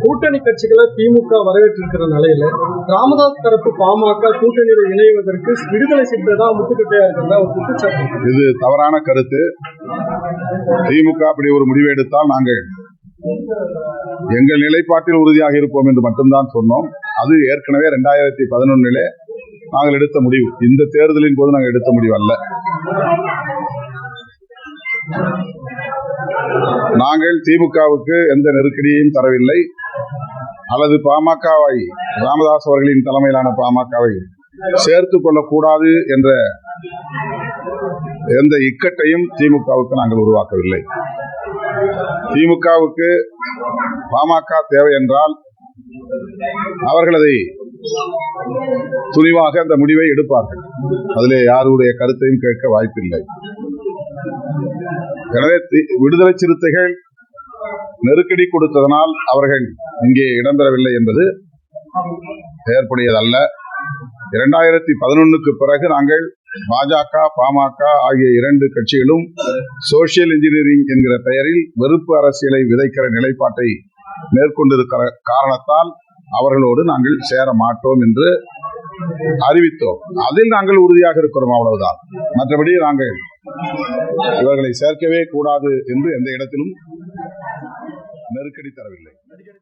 கூட்டணி கட்சிகளை திமுக வரவேற்றிருக்கிற நிலையில ராமதாஸ் தரப்பு பாமக கூட்டணியில் இணைவதற்கு விடுதலை சிறுத்தைதான் முட்டுக்கட்டையா இருக்கிறதா ஒரு குற்றச்சாட்டு. இது தவறான கருத்து. திமுக அப்படி ஒரு முடிவை எடுத்தால் நாங்கள் எங்கள் நிலைப்பாட்டில் உறுதியாக இருப்போம் என்று மட்டும்தான் சொன்னோம். அது ஏற்கனவே 2011 நாங்கள் எடுத்த முடிவு. இந்த தேர்தலின் போது நாங்கள் எடுத்த முடிவு அல்ல. நாங்கள் திமுகவுக்கு எந்த நெருக்கடியையும் தரவில்லை, அல்லது பாமகவை, ராமதாஸ் அவர்களின் தலைமையிலான பாமகவை சேர்த்துக் கொள்ளக்கூடாது என்ற எந்த இக்கட்டையும் திமுகவுக்கு நாங்கள் உருவாக்கவில்லை. திமுகவுக்கு பாமக தேவை என்றால் அவர்கள் அதை துணிவாக அந்த முடிவை எடுப்பார்கள். அதிலே யாருடைய கருத்தையும் கேட்க வாய்ப்பில்லை. எனவே விடுதலை சிறுத்தைகள் நெருக்கடி கொடுத்ததனால் அவர்கள் இங்கே இடம்பெறவில்லை என்பது ஏற்புடையதல்ல. 2011 பிறகு நாங்கள் பாஜக, பாமக ஆகிய இரண்டு கட்சிகளும் சோசியல் இன்ஜினியரிங் என்கிற பெயரில் வெறுப்பு அரசியலை விதைக்கிற நிலைப்பாட்டை மேற்கொண்டிருக்கிற காரணத்தால் அவர்களோடு நாங்கள் சேர மாட்டோம் என்று அறிவித்தோம். அதில் நாங்கள் உறுதியாக இருக்கிறோம், அவ்வளவுதான். மற்றபடி நாங்கள் இவர்களை சேர்க்கவே கூடாது என்று எந்த இடத்திலும் நெருக்கடி தரவில்லை.